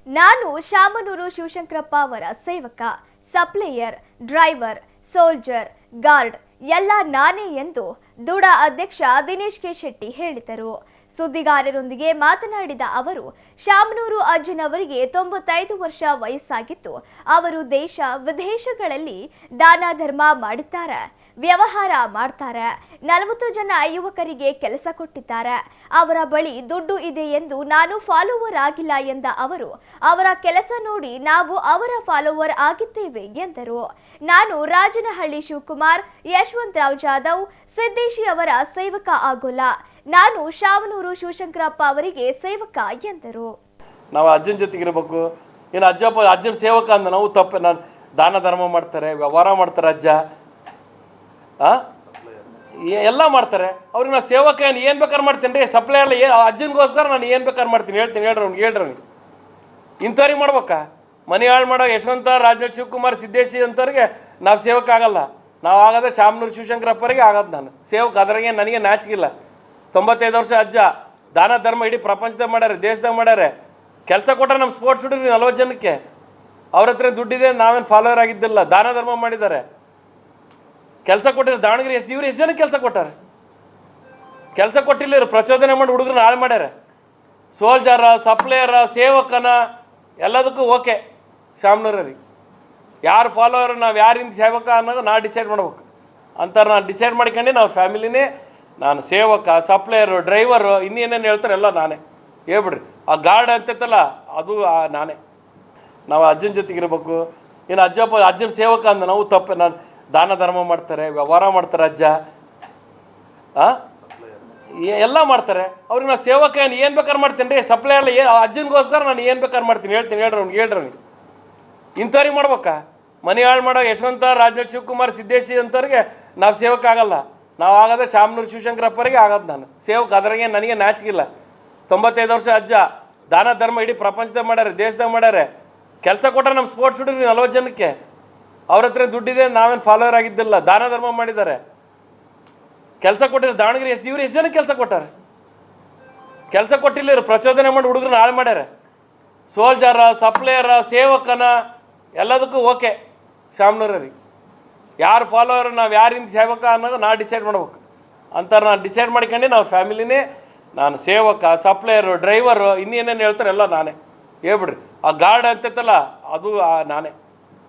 ನಾನು ಶಾಮನೂರು ಶಿವಶಂಕರಪ್ಪ ಅವರ ಸೇವಕ, ಸಪ್ಲೈಯರ್, ಡ್ರೈವರ್, ಸೋಲ್ಜರ್, ಗಾರ್ಡ್ ಎಲ್ಲ ನಾನೇ ಎಂದು ದೂಡ ಅಧ್ಯಕ್ಷ ದಿನೇಶ್ ಕೆ ಶೆಟ್ಟಿ ಹೇಳಿದರು. ಸುದ್ದಿಗಾರರೊಂದಿಗೆ ಮಾತನಾಡಿದ ಅವರು, ಶಾಮನೂರು ಅಜ್ಜನ್ ಅವರಿಗೆ 95 ವರ್ಷ ವಯಸ್ಸಾಗಿತ್ತು. ಅವರು ದೇಶ ವಿದೇಶಗಳಲ್ಲಿ ದಾನ ಧರ್ಮ ಮಾಡಿದ್ದಾರೆ, ವ್ಯವಹಾರ ಮಾಡ್ತಾರೆ. 40 ಜನ ಯುವಕರಿಗೆ ಕೆಲಸ ಕೊಟ್ಟಿದ್ದಾರೆ. ಅವರ ಬಳಿ ದುಡ್ಡು ಇದೆ ಎಂದು ನಾನು ಫಾಲೋವರ್ ಆಗಿಲ್ಲ ಎಂದ ಅವರು, ಅವರ ಕೆಲಸ ನೋಡಿ ನಾವು ಅವರ ಫಾಲೋವರ್ ಆಗಿದ್ದೇವೆ ಎಂದರು. ನಾನು ರಾಜನಹಳ್ಳಿ ಶಿವಕುಮಾರ್, ಯಶವಂತರಾವ್ ಜಾಧವ್, ಸಿದ್ದೇಶಿ ಅವರ ಸೇವಕ ಆಗೋಲ್ಲ. ನಾನು ಶಾಮನೂರು ಶಿವಶಂಕರಪ್ಪ ಅವರಿಗೆ ಸೇವಕ ಎಂದರು. ನಾವು ಅಜ್ಜನ ಜೊತೆಗೆ ಇರಬೇಕು. ಏನು ಅಜ್ಜನ ಸೇವಕ ಅಂದ ನಾವು ತಪ್ಪು. ನಾನು ದಾನ ಧರ್ಮ ಮಾಡ್ತಾರೆ, ವ್ಯವಹಾರ ಮಾಡ್ತಾರೆ, ಅಜ್ಜ ಎಲ್ಲ ಮಾಡ್ತಾರೆ. ಅವ್ರಿಗೆ ನಾವು ಸೇವಕ ಏನು ಬೇಕಾದ್ರೆ ಮಾಡ್ತೀನಿ ರೀ. ಸಪ್ಲೈ ಎಲ್ಲ ಅಜ್ಜನಿಗೋಸ್ಕರ ನಾನು ಏನು ಬೇಕಾದ್ರೆ ಮಾಡ್ತೀನಿ. ಹೇಳ್ತೀನಿ, ಹೇಳ್ರಿ ಇಂಥವ್ರಿಗೆ ಮಾಡ್ಬೇಕಾ? ಮನೆ ಹಾಳು ಮಾಡೋ ಯಶವಂತ, ರಾಜನಹಳ್ಳಿ ಶಿವಕುಮಾರ್, ಸಿದ್ದೇಶಿ ಅಂಥವ್ರಿಗೆ ನಾವು ಸೇವಕ ಆಗಲ್ಲ. ನಾವು ಆಗೋದೇ ಶಾಮನೂರು ಶಿವಶಂಕರಪ್ಪರಿಗೆ ಆಗೋದು. ನಾನು ಸೇವಕ, ಅದ್ರಾಗೆ ನನಗೆ ನಾಚಿಕಿಲ್ಲ. 95 ವರ್ಷ ಅಜ್ಜ ದಾನ ಧರ್ಮ ಇಡೀ ಪ್ರಪಂಚದಾಗ ಮಾಡ್ಯಾರೆ, ದೇಶದಾಗ ಮಾಡ್ಯಾರೆ. ಕೆಲಸ ಕೊಟ್ಟರೆ ನಮ್ಮ ಸ್ಪೋರ್ಟ್ಸ್ ಹುಡುಗ್ರಿ 40 ಜನಕ್ಕೆ. ಅವ್ರ ಹತ್ರ ದುಡ್ಡಿದೆ, ನಾವೇನು ಫಾಲೋವರ್ ಆಗಿದ್ದಿಲ್ಲ. ದಾನ ಧರ್ಮ ಮಾಡಿದ್ದಾರೆ, ಕೆಲಸ ಕೊಟ್ಟಿದ್ದಾರೆ. ದಾವಣಗೆರೆ ಎಷ್ಟು ಜನಕ್ಕೆ ಕೆಲಸ ಕೊಟ್ಟಾರೆ? ಕೆಲಸ ಕೊಟ್ಟಿಲ್ಲ, ಇವರು ಪ್ರಚೋದನೆ ಮಾಡಿ ಹುಡುಗರನ್ನ ಹಾಳು ಮಾಡ್ಯಾರೆ. ಸೋಲ್ಜರ, ಸಪ್ಲೈಯರ, ಸೇವಕನ ಎಲ್ಲದಕ್ಕೂ ಓಕೆ. ಶಾಮನೂರಿಗೆ ಯಾರು ಫಾಲೋವರ್, ನಾವು ಯಾರಿಂದ ಸೇವಕ ಅನ್ನೋದು ನಾವು ಡಿಸೈಡ್ ಮಾಡ್ಬೇಕು ಅಂತಾರೆ. ನಾನು ಡಿಸೈಡ್ ಮಾಡ್ಕೊಂಡು ನಾವು ಫ್ಯಾಮಿಲಿನೇ, ನಾನು ಸೇವಕ, ಸಪ್ಲೈಯರು, ಡ್ರೈವರು, ಇನ್ನೇನೇನು ಹೇಳ್ತಾರೆ ಎಲ್ಲ ನಾನೇ. ಹೇಳ್ಬಿಡ್ರಿ. ಆ ಗಾರ್ಡ್ ಅಂತೈತಲ್ಲ ಅದು ನಾನೇ. ನಾವು ಅಜ್ಜನ ಜೊತೆಗೆ ಇರಬೇಕು. ಏನು ಅಜ್ಜನ ಸೇವಕ ಅಂದ ನಾವು ತಪ್ಪು. ನಾನು ದಾನ ಧರ್ಮ ಮಾಡ್ತಾರೆ, ವ್ಯವಹಾರ ಮಾಡ್ತಾರೆ, ಅಜ್ಜ ಎಲ್ಲ ಮಾಡ್ತಾರೆ. ಅವ್ರಿಗೆ ನಾವು ಸೇವಕ ಏನು ಬೇಕಾದ್ರೆ ಮಾಡ್ತೀನಿ ರೀ. ಸಪ್ಲೈ ಎಲ್ಲ ಅಜ್ಜನಿಗೋಸ್ಕರ ನಾನು ಏನು ಬೇಕಾದ್ರೆ ಮಾಡ್ತೀನಿ. ಹೇಳ್ತೀನಿ, ಹೇಳ್ರಿ ಇಂಥವ್ರಿಗೆ ಮಾಡ್ಬೇಕಾ? ಮನೆ ಹಾಳು ಮಾಡೋ ಯಶವಂತ, ರಾಜನಹಳ್ಳಿ ಶಿವಕುಮಾರ್, ಸಿದ್ದೇಶಿ ಅಂಥವ್ರಿಗೆ ನಾವು ಸೇವಕ ಆಗಲ್ಲ. ನಾವು ಆಗೋದೇ ಶಾಮನೂರು ಶಿವಶಂಕರಪ್ಪರಿಗೆ ಆಗೋದು. ನಾನು ಸೇವಕ, ಅದ್ರಾಗೆ ನನಗೆ ನಾಚಿಕಿಲ್ಲ. 95 ವರ್ಷ ಅಜ್ಜ ದಾನ ಧರ್ಮ ಇಡೀ ಪ್ರಪಂಚದಾಗ ಮಾಡ್ಯಾರೆ, ದೇಶದಾಗ ಮಾಡ್ಯಾರೆ. ಕೆಲಸ ಕೊಟ್ಟರೆ ನಮ್ಮ ಸ್ಪೋರ್ಟ್ಸ್ ಹುಡುಗ್ರಿ 40 ಜನಕ್ಕೆ. ಅವ್ರ ಹತ್ರ ದುಡ್ಡಿದೆ, ನಾವೇನು ಫಾಲೋವರ್ ಆಗಿದ್ದಿಲ್ಲ. ದಾನ ಧರ್ಮ ಮಾಡಿದ್ದಾರೆ, ಕೆಲಸ ಕೊಟ್ಟಿದ್ದಾರೆ. ದಾವಣಗೆರೆ ಎಷ್ಟು ಜನಕ್ಕೆ ಕೆಲಸ ಕೊಟ್ಟಾರೆ? ಕೆಲಸ ಕೊಟ್ಟಿಲ್ಲ, ಇವರು ಪ್ರಚೋದನೆ ಮಾಡಿ ಹುಡುಗರನ್ನ ಹಾಳು ಮಾಡ್ಯಾರೆ. ಸೋಲ್ಜರ, ಸಪ್ಲೈಯರ, ಸೇವಕನ ಎಲ್ಲದಕ್ಕೂ ಓಕೆ. ಶಾಮನೂರಿಗೆ ಯಾರು ಫಾಲೋವರ್, ನಾವು ಯಾರಿಂದ ಸೇವಕ ಅನ್ನೋದು ನಾವು ಡಿಸೈಡ್ ಮಾಡ್ಬೇಕು ಅಂತಾರೆ. ನಾನು ಡಿಸೈಡ್ ಮಾಡ್ಕೊಂಡು ನಾವು ಫ್ಯಾಮಿಲಿನೇ, ನಾನು ಸೇವಕ, ಸಪ್ಲೈಯರು, ಡ್ರೈವರು, ಇನ್ನೇನೇನು ಹೇಳ್ತಾರೆ ಎಲ್ಲ ನಾನೇ. ಹೇಳ್ಬಿಡ್ರಿ. ಆ ಗಾರ್ಡ್ ಅಂತೈತಲ್ಲ ಅದು ನಾನೇ.